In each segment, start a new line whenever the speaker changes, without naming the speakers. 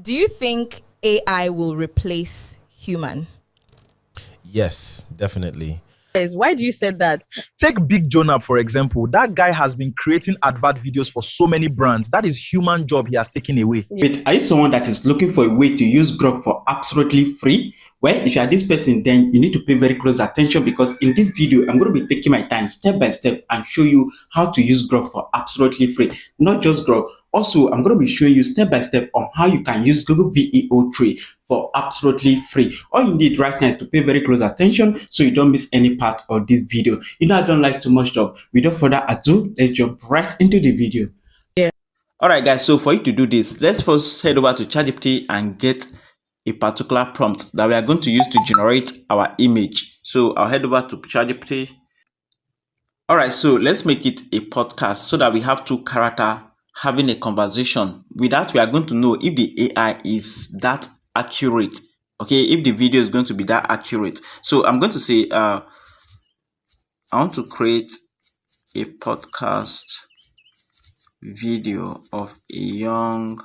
Do you think AI will replace human?
Yes, definitely.
Why do you say that?
Take Big JohnAb, for example. That guy has been creating advert videos for so many brands. That is human job he has taken away.
But are you someone that is looking for a way to use Grok for absolutely free? Well, if you are this person, then you need to pay very close attention, because in this video, I'm going to be taking my time step by step and show you how to use Grok for absolutely free. Not just Grok. Also, I'm going to be showing you step by step on how you can use Google Veo 3 for absolutely free. All you need right now is to pay very close attention so you don't miss any part of this video. You know, I don't like too much talk. Without further ado, let's jump right into the video. Alright guys, so for you to do this, let's first head over to ChatGPT and get a particular prompt that we are going to use to generate our image. So I'll head over to ChatGPT. Alright, so let's make it a podcast so that we have two characters having a conversation. With that, we are going to know if the AI is that accurate. Okay, if the video is going to be that accurate. So I'm going to say, I want to create a podcast video of a young.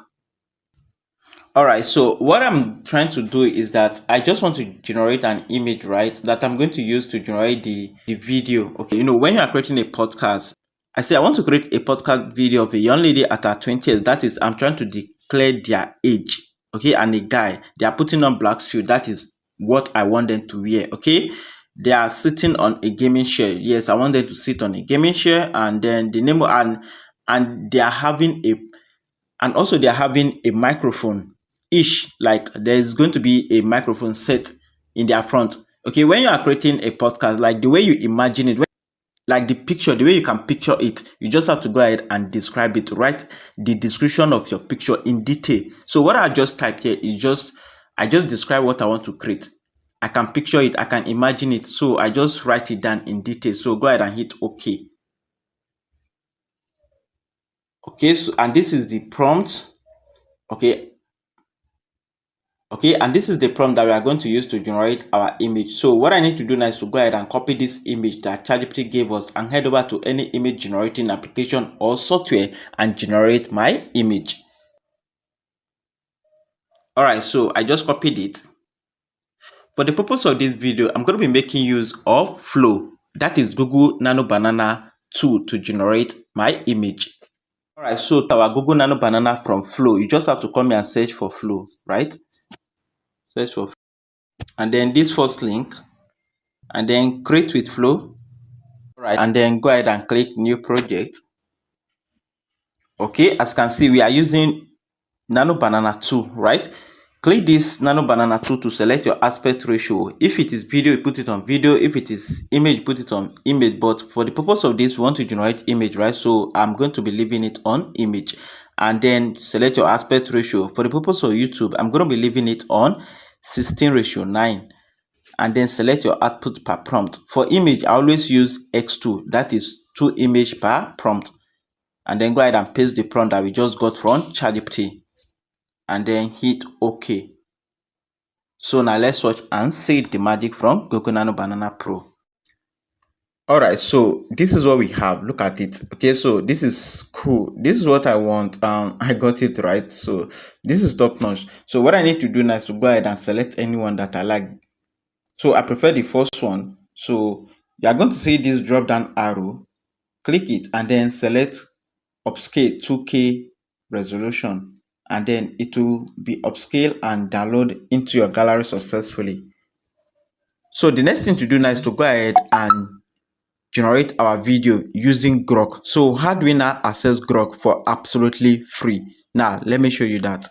All right, so what I'm trying to do is that I just want to generate an image, right, that I'm going to use to generate the video. Okay, you know, when you are creating a podcast, I say I want to create a podcast video of a young lady at her 20s. That is, I'm trying to declare their age. Okay, and a guy, they are putting on black suit. That is what I want them to wear. Okay, they are sitting on a gaming chair. Yes, I want them to sit on a gaming chair, and then the name and they are having a microphone each. Like there's going to be a microphone set in their front. Okay, when you are creating a podcast, like the way you imagine it, like the picture, the way you can picture it, you just have to go ahead and describe it. Write the description of your picture in detail. So what I just typed here is I just describe what I want to create. I can picture it, I can imagine it, so I just write it down in detail. So go ahead and hit OK. Okay, so and this is the prompt. Okay, and this is the prompt that we are going to use to generate our image. So what I need to do now is to go ahead and copy this image that ChatGPT gave us and head over to any image generating application or software and generate my image. All right, so I just copied it. For the purpose of this video, I'm going to be making use of Flow. That is Google Nano Banana 2 to generate my image. All right, so our Google Nano Banana from Flow, you just have to come here and search for Flow, right? Search for Flow. And then this first link, and then create with Flow. All right, and then go ahead and click new project. Okay, as you can see, we are using Nano Banana 2, right? Click this Nano Banana 2 to select your aspect ratio. If it is video, you put it on video. If it is image, put it on image. But for the purpose of this, we want to generate image, right? So I'm going to be leaving it on image. And then select your aspect ratio. For the purpose of YouTube, I'm going to be leaving it on 16:9. And then select your output per prompt. For image, I always use X2. That is 2 image per prompt. And then go ahead and paste the prompt that we just got from ChatGPT. And then hit OK. So now let's watch and see the magic from Google Nano Banana Pro. All right, so this is what we have. Look at it. Okay, so this is cool. This is what I want. I got it right. So this is top notch. So what I need to do now is to go ahead and select anyone that I like. So I prefer the first one. So you are going to see this drop down arrow. Click it and then select upscale 2K resolution. And then it will be upscale and download into your gallery successfully. So the next thing to do now is to go ahead and generate our video using Grok. So how do we now access Grok for absolutely free? Now let me show you that.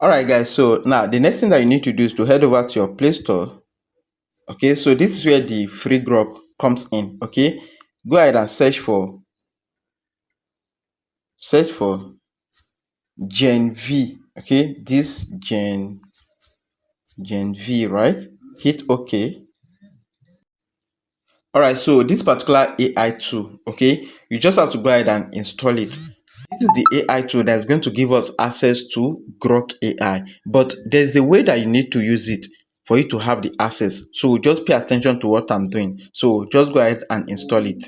All right guys, so now the next thing that you need to do is to head over to your Play Store. Okay, so this is where the free Grok comes in. Okay, go ahead and search for Gen V. Okay, this Gen V, right? Hit OK. All right, so this particular AI tool, okay, you just have to go ahead and install it. This is the AI tool that's going to give us access to Grok AI, but there's a way that you need to use it for you to have the access. So just pay attention to what I'm doing. So just go ahead and install it.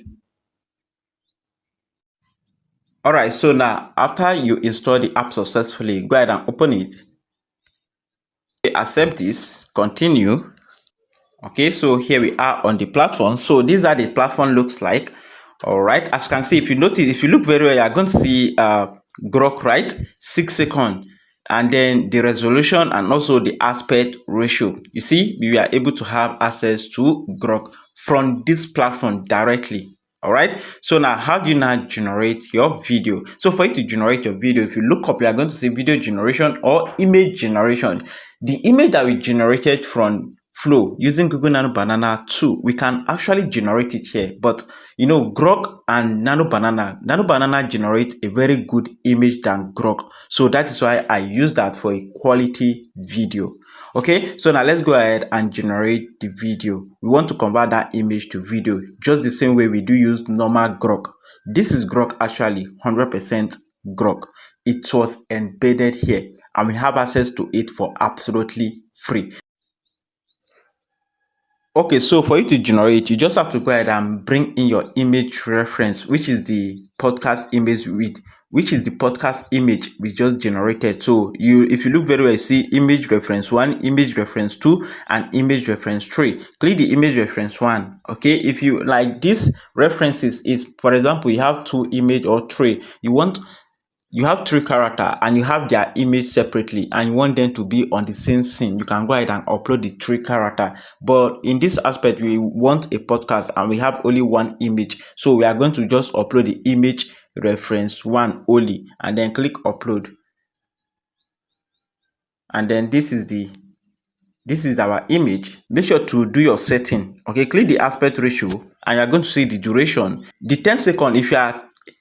All right, so now after you install the app successfully, go ahead and open it. Okay, accept this, continue. Okay, so here we are on the platform. So these are the platform looks like. All right, as you can see, if you notice, if you look very well, you're going to see Grok, right? 6 seconds, and then the resolution and also the aspect ratio. You see, we are able to have access to Grok from this platform directly. All right, so now how do you now generate your video? So for you to generate your video, if you look up, you are going to see video generation or image generation. The image that we generated from Flow using Google Nano Banana 2, we can actually generate it here. But you know, Grok and Nano Banana generate a very good image than Grok. So that is why I use that for a quality video. Okay, so now let's go ahead and generate the video. We want to convert that image to video just the same way we do use normal Grok. This is Grok, actually 100% Grok. It was embedded here and we have access to it for absolutely free. Okay, so for you to generate, you just have to go ahead and bring in your image reference, which is the podcast image we just generated. So if you look very well, you see image reference 1, image reference 2, and image reference 3. Click the image reference 1. Okay, if you like these references, is for example, you have 2 image or 3, you have 3 character and you have their image separately and you want them to be on the same scene, you can go ahead and upload the 3 character. But in this aspect, we want a podcast and we have only 1 image, so we are going to just upload the image reference 1 only and then click upload. And then this is our image. Make sure to do your setting. Okay, click the aspect ratio and you're going to see the duration. The 10 second,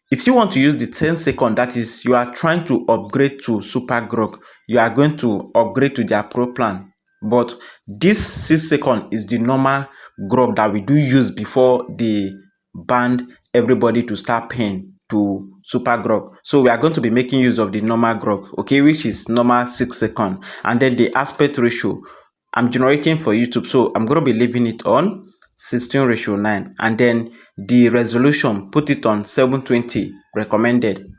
if you want to use the 10 second, that is, you are trying to upgrade to Super Grok, you are going to upgrade to their Pro plan. But this 6 second is the normal Grok that we do use before they banned everybody to start paying to Super Grok. So we are going to be making use of the normal Grok, okay, which is normal 6 second. And then the aspect ratio, I'm generating for YouTube, so I'm going to be leaving it on 16:9, and then the resolution, put it on 720 recommended,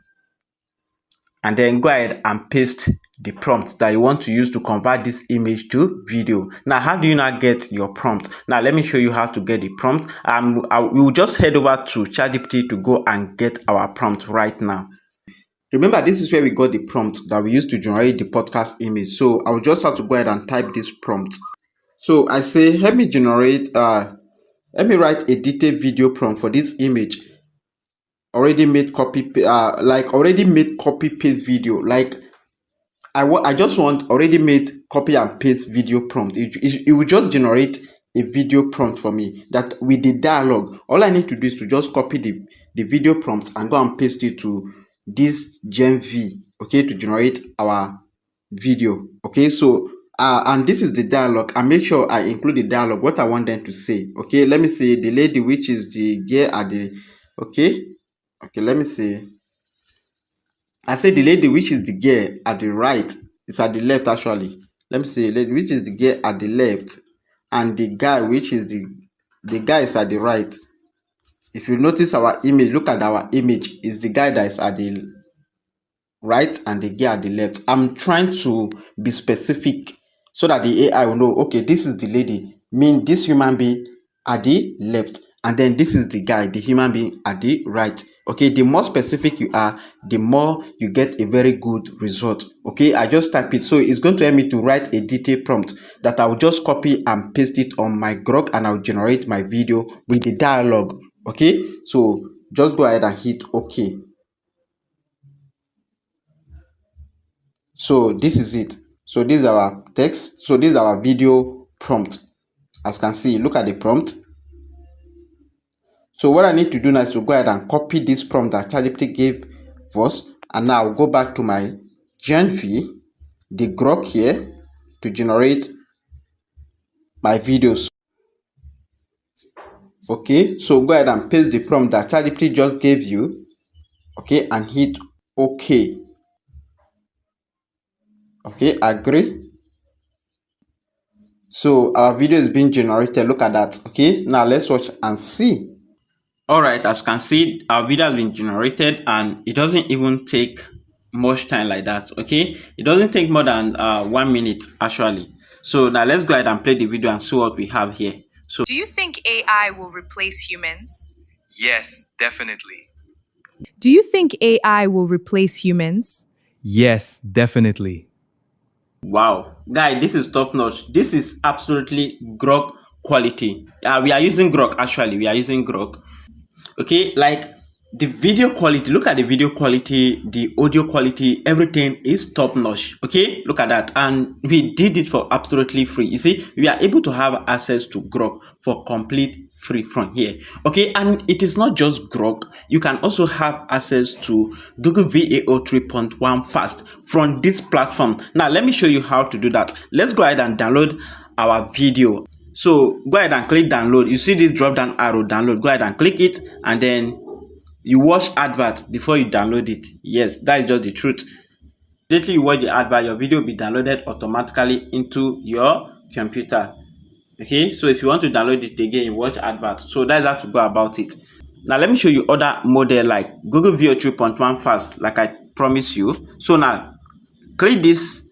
and then go ahead and paste the prompt that you want to use to convert this image to video. Now, how do you now get your prompt? Now, let me show you how to get the prompt. We will just head over to ChatGPT to go and get our prompt right now. Remember, this is where we got the prompt that we used to generate the podcast image. So I will just have to go ahead and type this prompt. So I say, let me write a detailed video prompt for this image. Already made copy paste video. Like I just want already made copy and paste video prompt. It will just generate a video prompt for me that with the dialogue. All I need to do is to just copy the video prompt and go and paste it to this Gen V, okay, to generate our video. Okay, so and this is the dialogue. I make sure I include the dialogue, what I want them to say. Okay, let me say the lady, which is the girl at the, okay, let me say, I say the lady, which is the girl at the right, is at the left actually. Let me say lady, which is the girl at the left, and the guy, which is the guy is at the right. If you notice our image, look at our image, is the guy that is at the right and the girl at the left. I'm trying to be specific so that the AI will know, okay, this is the lady, mean this human being at the left, and then this is the guy, the human being at the right. Okay, the more specific you are, the more you get a very good result. Okay, I just type it, so it's going to help me to write a detailed prompt that I will just copy and paste it on my Grok, and I'll generate my video with the dialogue. Okay, so just go ahead and hit okay. So this is it. So this is our text. So this is our video prompt. As you can see, look at the prompt. So what I need to do now is to go ahead and copy this prompt that ChatGPT gave us, and now I'll go back to my Gen V, the Grok here, to generate my videos. Okay, so go ahead and paste the prompt that ChatGPT just gave you. Okay, and hit OK. Okay, agree. So our video is being generated. Look at that. Okay, now let's watch and see. All right, as you can see, our video has been generated and it doesn't even take much time like that. Okay, it doesn't take more than 1 minute actually. So now let's go ahead and play the video and see what we have here. So
do you think AI will replace humans?
Yes, definitely.
Do you think AI will replace humans?
Yes, definitely.
wow, guy, this is top notch. This is absolutely Grok quality. We are using Grok actually. We are using Grok. Okay, like the video quality, look at the video quality, the audio quality, everything is top notch. Okay, look at that. And we did it for absolutely free. You see, we are able to have access to Grok for complete free from here. Okay, and it is not just Grok, you can also have access to Google Veo 3.1 fast from this platform. Now let me show you how to do that. Let's go ahead and download our video. So go ahead and click download. You see this drop down arrow, download. Go ahead and click it, and then you watch advert before you download it. Yes, that is just the truth. Immediately you watch the advert, your video will be downloaded automatically into your computer. Okay, so if you want to download it again, you watch advert. So that's how to go about it. Now let me show you other model like Google Veo 3.1 fast, like I promised you. So now click this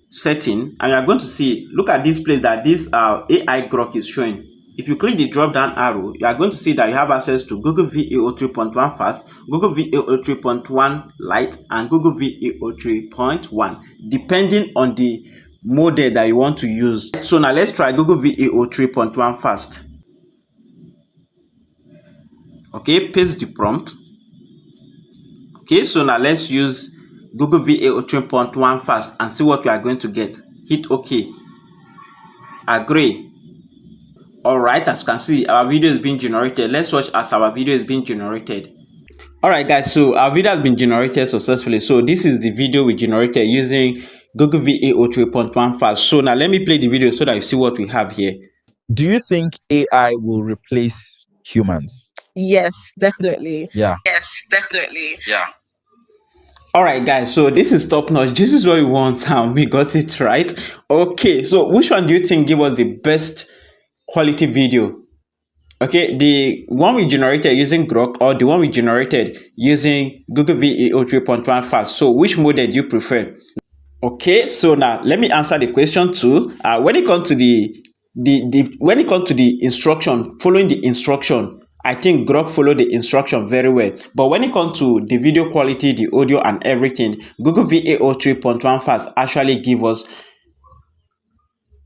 setting and you are going to see, look at this place that this AI Grok is showing. If you click the drop down arrow, you are going to see that you have access to Google Veo 3.1 fast, Google Veo 3.1 Lite, and Google Veo 3.1, depending on the model that you want to use. So now let's try Google Veo 3.1 fast. Okay, paste the prompt. Okay, so now let's use Google Veo 3.1 fast and see what we are going to get. Hit OK. Agree. Alright, as you can see, our video is being generated. Let's watch as our video is being generated. Alright guys, so our video has been generated successfully. So this is the video we generated using Google Veo 3.1 fast. So now let me play the video so that you see what we have here.
Do you think AI will replace humans?
Yes, definitely.
Yeah.
Yes, definitely. Yeah.
All right guys, so this is top notch. This is what we want and we got it right. Okay, so which one do you think give us the best quality video? Okay, the one we generated using Grok or the one we generated using Google Veo 3.1 fast? So which model do you prefer? Okay, so now let me answer the question too. When it comes to the instruction, following the instruction, I think Grok followed the instruction very well. But when it comes to the video quality, the audio and everything, Google Veo 3.1 fast actually give us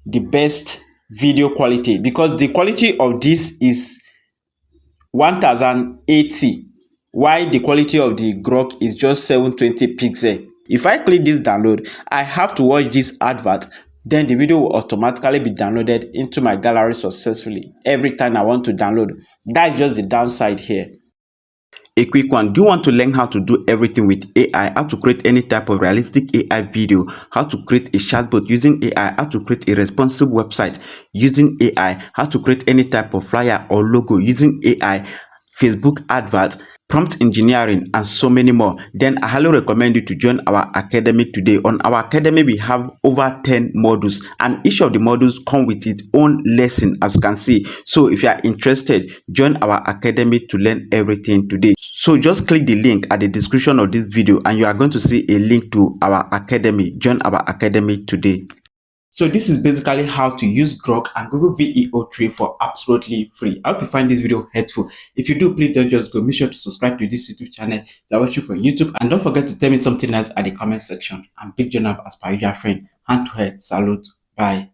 the best video quality because the quality of this is 1080, while the quality of the Grok is just 720 pixel. If I click this download, I have to watch this advert, then the video will automatically be downloaded into my gallery successfully every time I want to download. That's just the downside here. A quick one, do you want to learn how to do everything with AI, how to create any type of realistic AI video, how to create a chatbot using AI, how to create a responsive website using AI, how to create any type of flyer or logo using AI, Facebook adverts, prompt engineering, and so many more, then I highly recommend you to join our academy today. On our academy, we have over 10 modules, and each of the modules come with its own lesson, as you can see. So if you are interested, join our academy to learn everything today. So just click the link at the description of this video, and you are going to see a link to our academy. Join our academy today. So this is basically how to use Grok and Google Veo 3 for absolutely free. I hope you find this video helpful. If you do, please don't just go. Make sure to subscribe to this YouTube channel that watch you from YouTube. And don't forget to tell me something else at the comment section. I'm Big JohnAb as per usual friend. Hand to head. Salute. Bye.